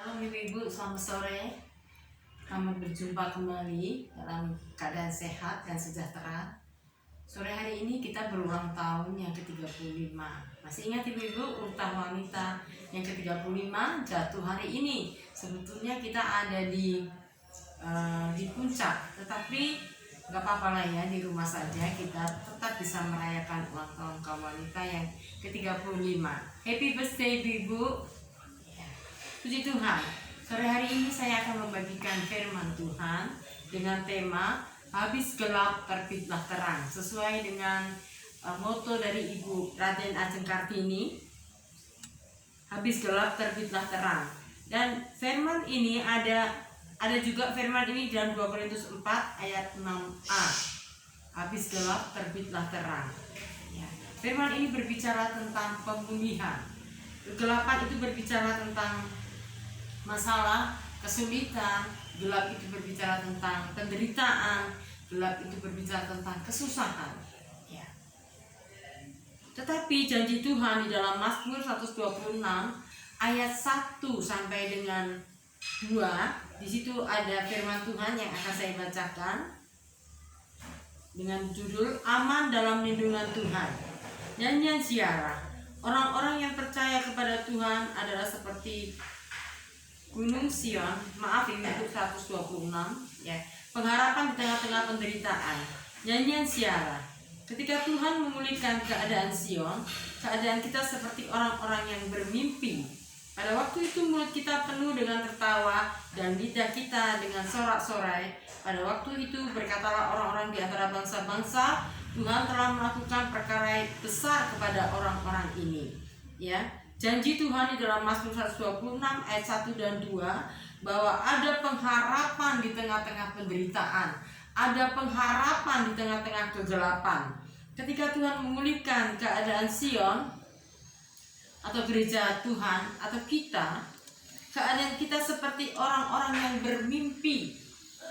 Halo ibu-ibu, selamat sore. Selamat berjumpa kembali dalam keadaan sehat dan sejahtera. Sore hari ini kita berulang tahun yang ke-35. Masih ingat ibu-ibu, urutan wanita yang ke-35 jatuh hari ini. Sebetulnya kita ada di puncak, tetapi nggak apa-apa lah ya, di rumah saja kita tetap bisa merayakan ulang tahun kaum wanita yang ke-35. Happy birthday ibu-ibu. Puji Tuhan, sore hari ini saya akan membagikan firman Tuhan dengan tema habis gelap terbitlah terang, sesuai dengan moto dari Ibu Raden Ajeng Kartini, habis gelap terbitlah terang. Dan firman ini ada juga firman ini dalam 2 Korintus 4 ayat 6a, habis gelap terbitlah terang ya. Firman ini berbicara tentang pemulihan. Kegelapan itu berbicara tentang masalah, kesulitan. Gelap itu berbicara tentang penderitaan. Gelap itu berbicara tentang kesusahan ya. Tetapi janji Tuhan di dalam Mazmur 126 ayat 1 sampai dengan 2, di situ ada firman Tuhan yang akan saya bacakan dengan judul Aman dalam Lindungan Tuhan. Nyanyian Ziarah. Orang-orang yang percaya kepada Tuhan adalah seperti Gunung Sion, maaf ini untuk 126 ya. Pengharapan di tengah-tengah penderitaan. Nyanyian Ziarah. Ketika Tuhan memulihkan keadaan Sion, keadaan kita seperti orang-orang yang bermimpi. Pada waktu itu mulut kita penuh dengan tertawa dan lidah kita dengan sorak-sorai. Pada waktu itu berkatalah orang-orang di antara bangsa-bangsa, Tuhan telah melakukan perkara besar kepada orang-orang ini. Ya. Janji Tuhan di dalam Mazmur 126 ayat 1 dan 2 bahwa ada pengharapan di tengah-tengah penderitaan, ada pengharapan di tengah-tengah kegelapan. Ketika Tuhan memulihkan keadaan Sion atau gereja Tuhan atau kita, keadaan kita seperti orang-orang yang bermimpi.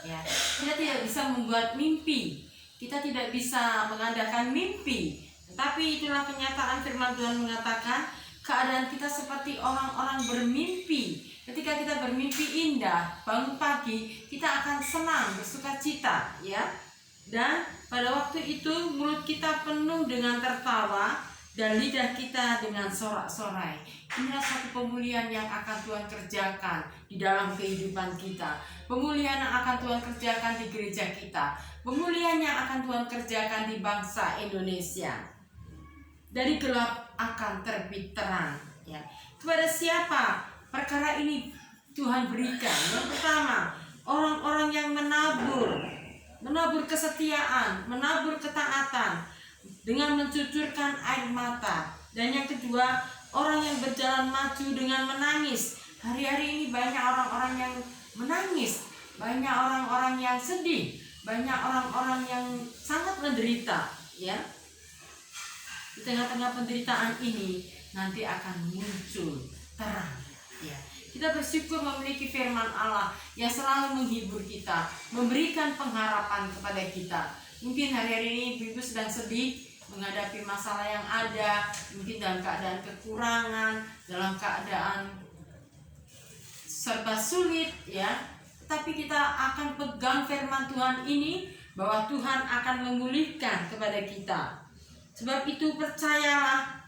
Ya, kita tidak bisa membuat mimpi, kita tidak bisa mengadakan mimpi, tetapi itulah kenyataan firman Tuhan mengatakan. Keadaan kita seperti orang-orang bermimpi. Ketika kita bermimpi indah, bangun pagi, kita akan senang, bersuka cita, ya. Dan pada waktu itu mulut kita penuh dengan tertawa dan lidah kita dengan sorak-sorai. Inilah satu pemulihan yang akan Tuhan kerjakan di dalam kehidupan kita. Pemulihan yang akan Tuhan kerjakan di gereja kita. Pemulihan yang akan Tuhan kerjakan di bangsa Indonesia. Dari gelap akan terbit terang ya. Kepada siapa perkara ini Tuhan berikan? Yang pertama, orang-orang yang menabur kesetiaan, menabur ketaatan dengan mencucurkan air mata. Dan yang kedua, orang yang berjalan maju dengan menangis. Hari-hari ini banyak orang-orang yang menangis, banyak orang-orang yang sedih, banyak orang-orang yang sangat menderita ya. Di tengah-tengah penderitaan ini nanti akan muncul terang ya. Kita bersyukur memiliki firman Allah yang selalu menghibur kita, memberikan pengharapan kepada kita. Mungkin hari-hari ini ibu sedang sedih menghadapi masalah yang ada, mungkin dalam keadaan kekurangan, dalam keadaan serba sulit ya. Tapi kita akan pegang firman Tuhan ini bahwa Tuhan akan memulihkan kepada kita. Sebab itu percayalah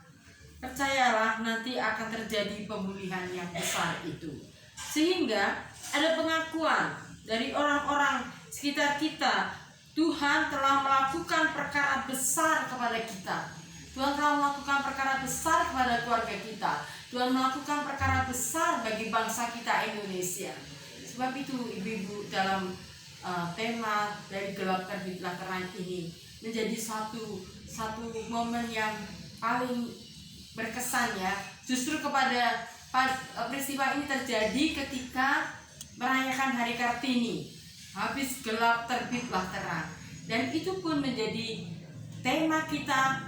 nanti akan terjadi pemulihan yang besar itu. Sehingga ada pengakuan dari orang-orang sekitar kita, Tuhan telah melakukan perkara besar kepada kita. Tuhan telah melakukan perkara besar kepada keluarga kita. Tuhan melakukan perkara besar bagi bangsa kita Indonesia. Sebab itu ibu-ibu dalam tema dari gelap terbitlah terang ini menjadi satu momen yang paling berkesan ya. Justru kepada peristiwa ini terjadi ketika merayakan Hari Kartini, habis gelap terbitlah terang. Dan itu pun menjadi tema kita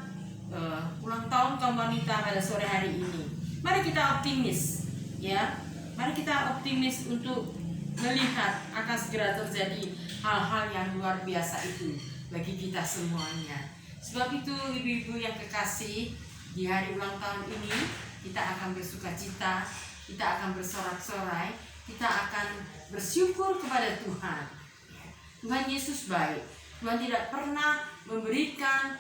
ulang tahun kaum wanita pada sore hari ini. Mari kita optimis ya. Mari kita optimis untuk melihat akan segera terjadi hal-hal yang luar biasa itu bagi kita semuanya. Sebab itu ibu-ibu yang kekasih, di hari ulang tahun ini kita akan bersuka cita, kita akan bersorak-sorai, kita akan bersyukur kepada Tuhan. Tuhan Yesus baik. Tuhan tidak pernah memberikan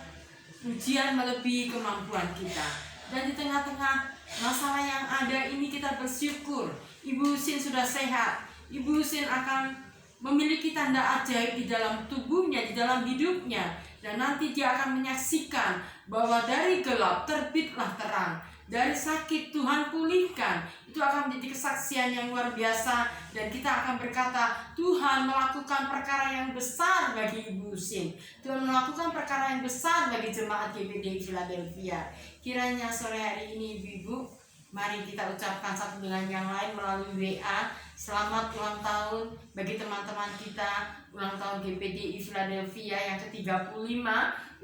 ujian melebihi kemampuan kita. Dan di tengah-tengah masalah yang ada ini kita bersyukur. Ibu Husin sudah sehat. Ibu Husin akan memiliki tanda ajaib di dalam tubuhnya, di dalam hidupnya. Dan nanti dia akan menyaksikan bahwa dari gelap terbitlah terang. Dari sakit Tuhan pulihkan. Itu akan menjadi kesaksian yang luar biasa. Dan kita akan berkata, Tuhan melakukan perkara yang besar bagi Ibu Husin. Tuhan melakukan perkara yang besar bagi jemaat GPDI Philadelphia. Kiranya sore hari ini ibu-ibu, mari kita ucapkan satu dengan yang lain melalui WA. Selamat ulang tahun bagi teman-teman kita. Ulang tahun GPDI Philadelphia yang ke-35.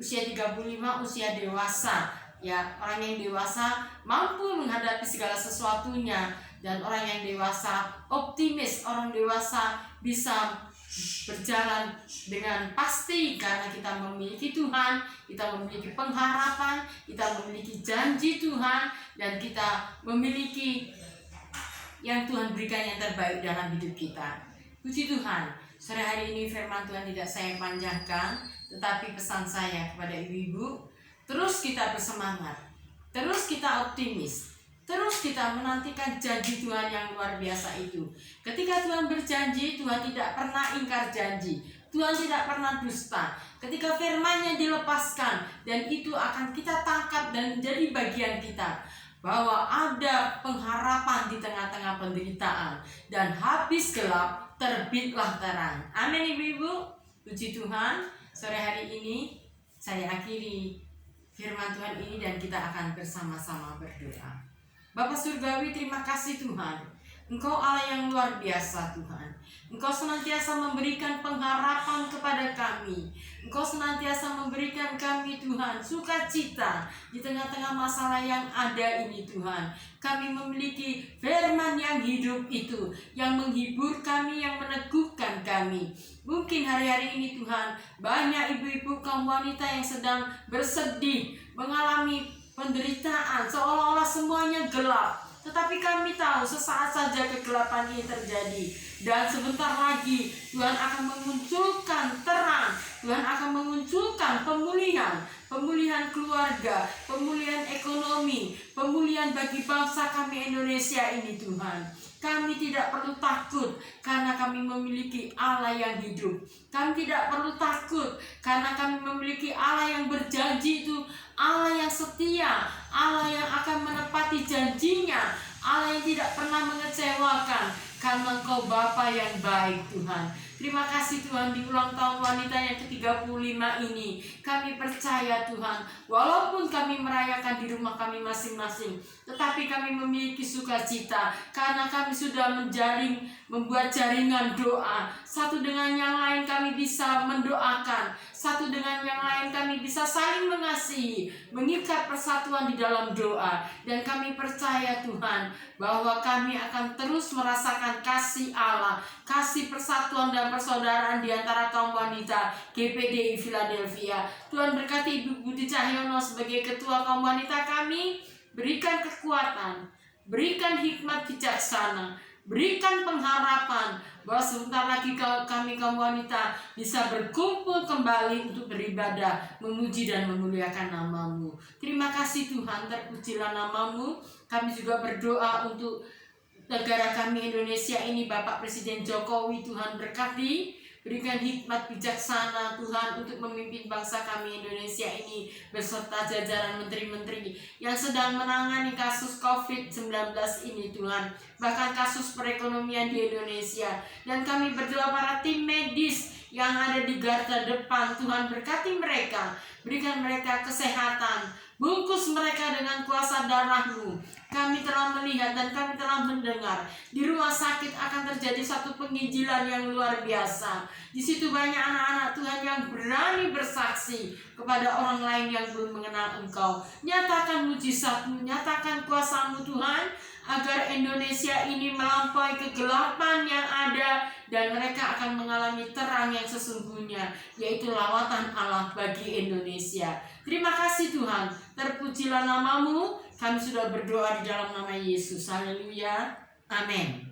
Usia 35, usia dewasa. Ya, orang yang dewasa mampu menghadapi segala sesuatunya. Dan orang yang dewasa optimis. Orang dewasa bisa berjalan dengan pasti karena kita memiliki Tuhan, kita memiliki pengharapan, kita memiliki janji Tuhan, dan kita memiliki yang Tuhan berikan yang terbaik dalam hidup kita. Puji Tuhan, sore hari ini firman Tuhan tidak saya panjangkan, tetapi pesan saya kepada ibu-ibu, terus kita bersemangat, terus kita optimis, terus kita menantikan janji Tuhan yang luar biasa itu. Ketika Tuhan berjanji, Tuhan tidak pernah ingkar janji. Tuhan tidak pernah dusta. Ketika firman-Nya dilepaskan, dan itu akan kita tangkap dan menjadi bagian kita. Bahwa ada pengharapan di tengah-tengah penderitaan. Dan habis gelap, terbitlah terang. Amin ibu-ibu. Puji Tuhan, sore hari ini saya akhiri firman Tuhan ini dan kita akan bersama-sama berdoa. Bapa Surgawi, terima kasih Tuhan. Engkau Allah yang luar biasa Tuhan. Engkau senantiasa memberikan pengharapan kepada kami. Engkau senantiasa memberikan kami Tuhan sukacita di tengah-tengah masalah yang ada ini Tuhan. Kami memiliki firman yang hidup itu, yang menghibur kami, yang meneguhkan kami. Mungkin hari-hari ini Tuhan, banyak ibu-ibu kaum wanita yang sedang bersedih, mengalami penderitaan, seolah-olah semuanya gelap. Tetapi kami tahu sesaat saja kegelapan ini terjadi. Dan sebentar lagi Tuhan akan memunculkan terang. Tuhan akan memunculkan pemulihan. Pemulihan keluarga, pemulihan ekonomi, pemulihan bagi bangsa kami Indonesia ini Tuhan. Kami tidak perlu takut karena kami memiliki Allah yang hidup. Kami tidak perlu takut karena kami memiliki Allah yang berjanji itu, Allah yang setia, Allah yang akan menepati janjinya, Allah yang tidak pernah mengecewakan, karena Engkau Bapa yang baik Tuhan. Terima kasih Tuhan, di ulang tahun wanita yang ke-35 ini kami percaya Tuhan, walaupun kami merayakan di rumah kami masing-masing, tetapi kami memiliki sukacita karena kami sudah membuat jaringan doa. Satu dengan yang lain kami bisa mendoakan, satu dengan yang lain kami bisa saling mengasihi, mengikat persatuan di dalam doa. Dan kami percaya Tuhan bahwa kami akan terus merasakan kasih Allah, kasih persatuan dan persaudaraan di antara kaum wanita GPDI Philadelphia. Tuhan berkati Ibu Budi Cahyono sebagai ketua kaum wanita kami, berikan kekuatan, berikan hikmat bijaksana, berikan pengharapan bahwa sebentar lagi kami kaum wanita bisa berkumpul kembali untuk beribadah, memuji dan memuliakan nama-Mu. Terima kasih Tuhan, terpujilah nama-Mu. Kami juga berdoa untuk negara kami Indonesia ini, Bapak Presiden Jokowi. Tuhan berkati, berikan hikmat bijaksana Tuhan untuk memimpin bangsa kami Indonesia ini beserta jajaran menteri-menteri yang sedang menangani kasus COVID-19 ini Tuhan, bahkan kasus perekonomian di Indonesia. Dan kami berdoa para tim medis yang ada di garda depan, Tuhan berkati mereka, berikan mereka kesehatan, bungkus mereka dengan kuasa darah-Mu. Kami telah melihat dan kami telah mendengar di rumah sakit akan terjadi satu penginjilan yang luar biasa. Di situ banyak anak-anak Tuhan yang berani bersaksi kepada orang lain yang belum mengenal Engkau. Nyatakan mujizat-Mu, nyatakan kuasa-Mu Tuhan, agar Indonesia ini melampaui kegelapan yang ada dan mereka akan mengalami terang yang sesungguhnya, yaitu lawatan Allah bagi Indonesia. Terima kasih Tuhan, terpujilah namamu. Kami sudah berdoa di dalam nama Yesus. Haleluya. Amin.